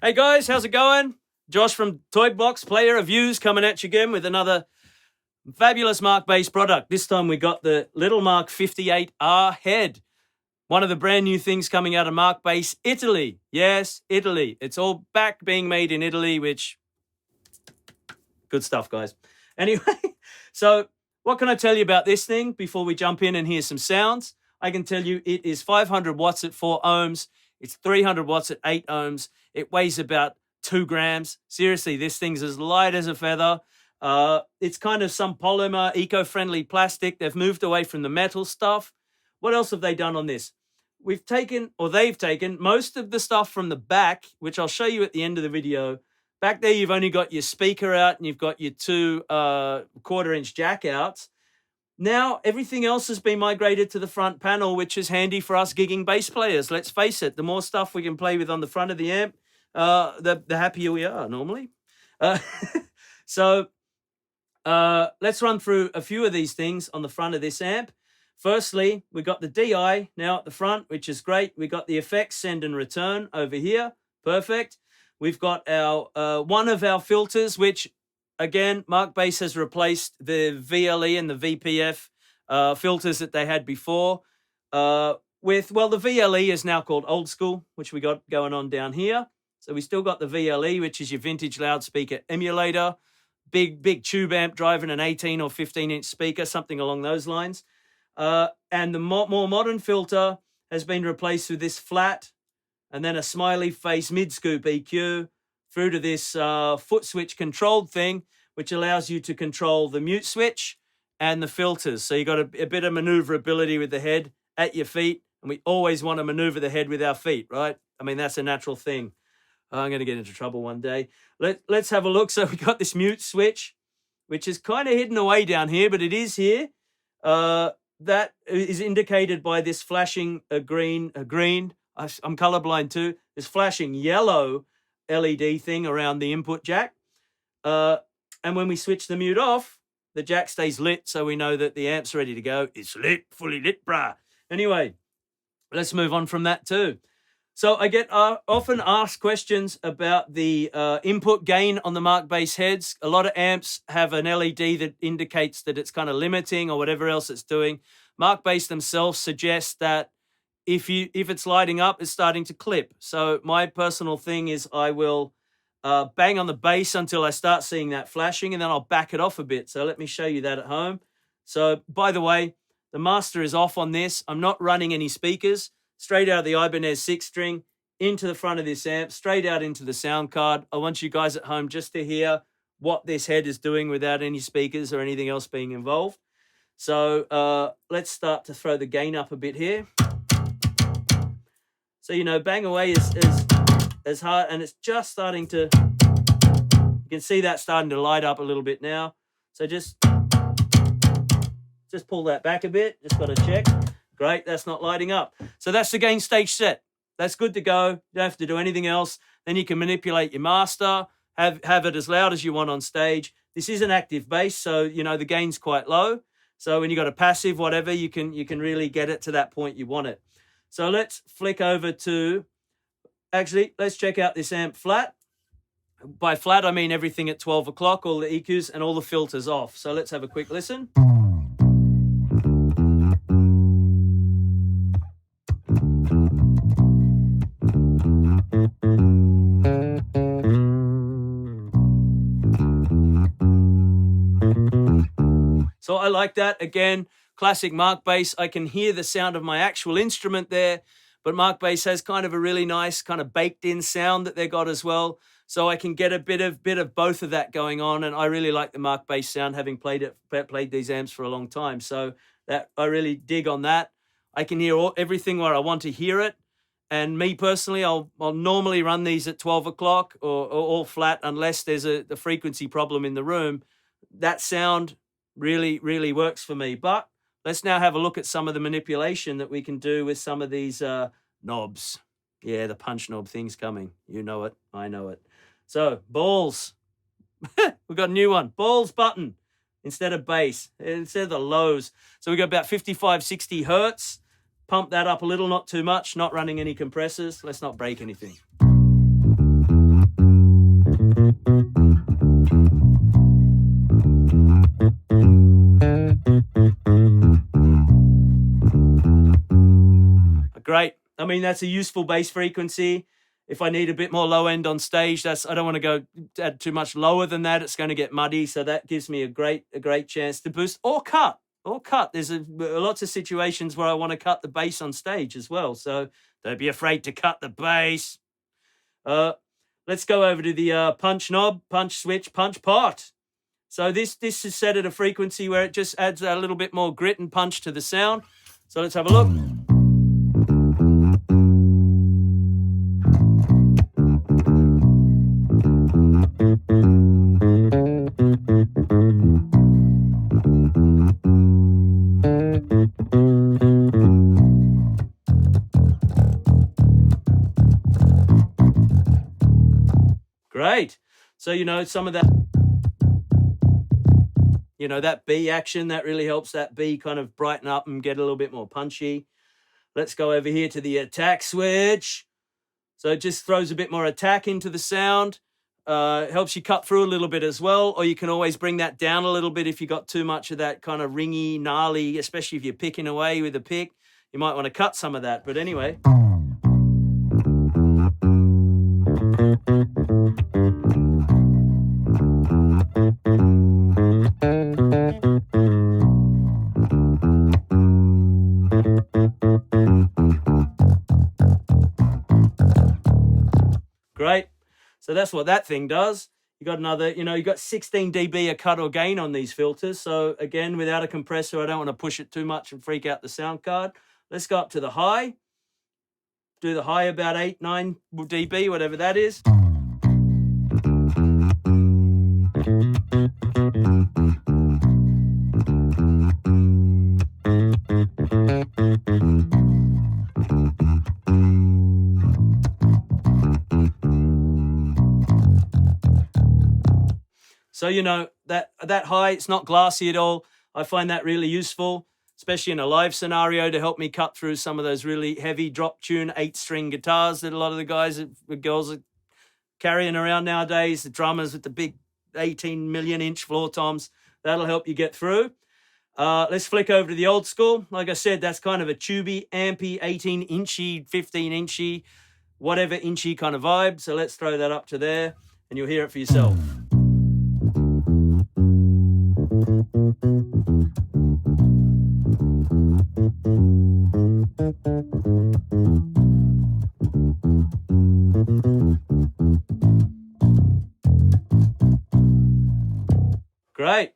Hey guys, how's it going? Josh from Toy Box Player Reviews coming at you again with another fabulous Mark Bass product. This time we got the Little Mark 58R head. One of the brand new things coming out of Mark Bass, Italy. Yes, Italy. It's all back being made in Italy, which, good stuff, guys. Anyway, so what can I tell you about this thing before we jump in and hear some sounds? I can tell you it is 500 watts at 4 ohms. It's 300 watts at 8 ohms. It weighs about 2 grams. Seriously, this thing's as light as a feather. It's kind of some polymer, eco-friendly plastic. They've moved away from the metal stuff. What else have they done on this? They've taken most of the stuff from the back, which I'll show you at the end of the video. Back there, you've only got your speaker out and you've got your 2 quarter-inch jack outs. Now, everything else has been migrated to the front panel, which is handy for us gigging bass players. Let's face it, the more stuff we can play with on the front of the amp, the happier we are normally. So let's run through a few of these things on the front of this amp. Firstly, we got the DI now at the front, which is great. We got the effects send and return over here. Perfect. We've got our one of our filters, which again, Mark Bass has replaced the VLE and the VPF filters that they had before the VLE is now called Old School, which we got going on down here. So we still got the VLE, which is your vintage loudspeaker emulator, big tube amp driving an 18 or 15-inch speaker, something along those lines. And the more modern filter has been replaced with this flat and then a smiley face mid-scoop EQ, through to this foot switch controlled thing, which allows you to control the mute switch and the filters. So you got a bit of maneuverability with the head at your feet, and we always want to maneuver the head with our feet, right? I mean, that's a natural thing. I'm going to get into trouble one day. Let's have a look. So we got this mute switch, which is kind of hidden away down here, but it is here. That is indicated by this flashing green. I'm colorblind too. This flashing yellow LED thing around the input jack. And when we switch the mute off, the jack stays lit, so we know that the amp's ready to go. It's lit, fully lit, brah. Anyway, let's move on from that too. So I get often asked questions about the input gain on the Mark Bass heads. A lot of amps have an LED that indicates that it's kind of limiting or whatever else it's doing. Mark Bass themselves suggest that if it's lighting up, it's starting to clip. So my personal thing is I will bang on the bass until I start seeing that flashing, and then I'll back it off a bit. So let me show you that at home. So by the way, the master is off on this. I'm not running any speakers. Straight out of the Ibanez 6-string into the front of this amp, straight out into the sound card. I want you guys at home just to hear what this head is doing without any speakers or anything else being involved. So let's start to throw the gain up a bit here. So, bang away is hard, and it's just starting to, you can see that starting to light up a little bit now. So just pull that back a bit. Just got to check. Great, that's not lighting up. So that's the gain stage set. That's good to go. You don't have to do anything else. Then you can manipulate your master, have it as loud as you want on stage. This is an active bass, so, the gain's quite low. So when you got a passive, whatever, you can really get it to that point you want it. So let's flick over to, let's check out this amp flat. By flat, I mean everything at 12 o'clock, all the EQs and all the filters off. So let's have a quick listen. So I like that. Again, classic Mark Bass. I can hear the sound of my actual instrument there, but Mark Bass has kind of a really nice kind of baked in sound that they got as well. So I can get a bit of both of that going on. And I really like the Mark Bass sound, having played these amps for a long time. So that I really dig on that. I can hear everything where I want to hear it. And me personally, I'll normally run these at 12 o'clock or all flat unless there's a frequency problem in the room. That sound really, really works for me. But let's now have a look at some of the manipulation that we can do with some of these knobs. Yeah, the punch knob thing's coming. You know it. I know it. So, balls. We've got a new one. Balls button instead of bass, instead of the lows. So we got about 55, 60 hertz. Pump that up a little, not too much, not running any compressors. Let's not break anything. Great. I mean, that's a useful bass frequency. If I need a bit more low end on stage, I don't want to go add too much lower than that. It's going to get muddy. So that gives me a great chance to boost or cut. There's lots of situations where I want to cut the bass on stage as well. So don't be afraid to cut the bass. Let's go over to the punch knob, punch switch, punch pot. So this is set at a frequency where it just adds a little bit more grit and punch to the sound. So let's have a look. Great. So, some of that, that B action, that really helps that B kind of brighten up and get a little bit more punchy. Let's go over here to the attack switch. So it just throws a bit more attack into the sound. Helps you cut through a little bit as well, or you can always bring that down a little bit if you got too much of that kind of ringy, gnarly, especially if you're picking away with a pick. You might want to cut some of that, but anyway. Great. So that's what that thing does. You got another, you got 16 dB of cut or gain on these filters. So again, without a compressor, I don't want to push it too much and freak out the sound card. Let's go up to the high. Do the high about 8, 9 dB, whatever that is. So, that high, it's not glassy at all. I find that really useful, especially in a live scenario, to help me cut through some of those really heavy drop tune 8-string guitars that a lot of the guys and girls are carrying around nowadays, the drummers with the big 18 million inch floor toms. That'll help you get through. Let's flick over to the old school. Like I said, that's kind of a tubey, ampy, 18-inchy, 15-inchy, whatever inchy kind of vibe. So let's throw that up to there and you'll hear it for yourself. Great.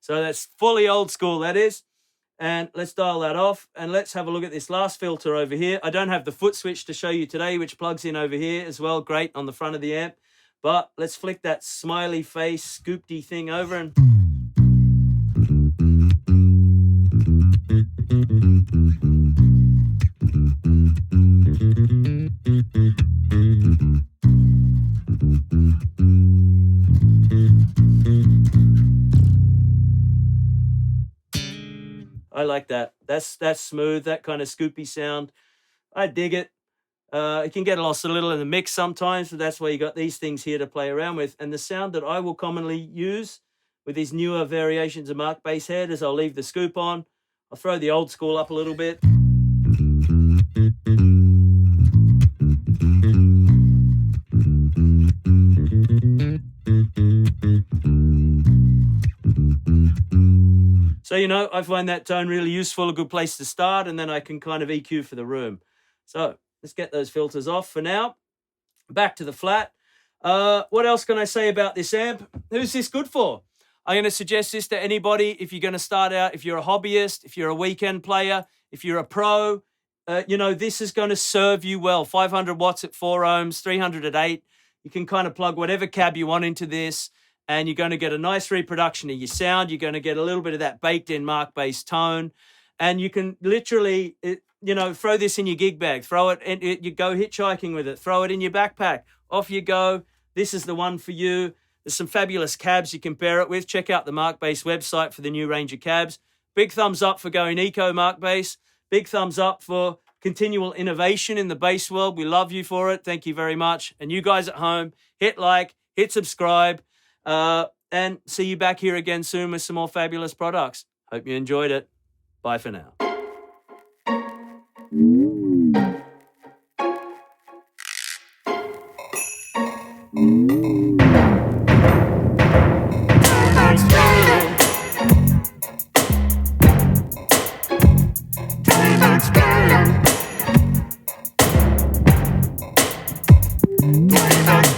So that's fully old school, that is. And let's dial that off and let's have a look at this last filter over here. I don't have the foot switch to show you today, which plugs in over here as well. Great on the front of the amp. But let's flick that smiley face scoopty thing over and... I like that. That's smooth, that kind of scoopy sound. I dig it. It can get lost a little in the mix sometimes, but that's why you got these things here to play around with. And the sound that I will commonly use with these newer variations of Mark Bass Head is I'll leave the scoop on. I'll throw the old school up a little bit. So, I find that tone really useful, a good place to start, and then I can kind of EQ for the room. So let's get those filters off for now. Back to the flat. What else can I say about this amp? Who's this good for? I'm going to suggest this to anybody if you're going to start out, if you're a hobbyist, if you're a weekend player, if you're a pro, this is going to serve you well. 500 watts at 4 ohms, 300 at 8. You can kind of plug whatever cab you want into this, and you're going to get a nice reproduction of your sound. You're going to get a little bit of that baked-in Mark Bass tone, and you can literally, throw this in your gig bag. Throw it, and you go hitchhiking with it. Throw it in your backpack. Off you go. This is the one for you. There's some fabulous cabs you can pair it with. Check out the Mark Bass website for the new range of cabs. Big thumbs up for going eco, Mark Bass. Big thumbs up for continual innovation in the base world. We love you for it. Thank you very much. And you guys at home, hit like, hit subscribe, and see you back here again soon with some more fabulous products. Hope you enjoyed it. Bye for now. Playback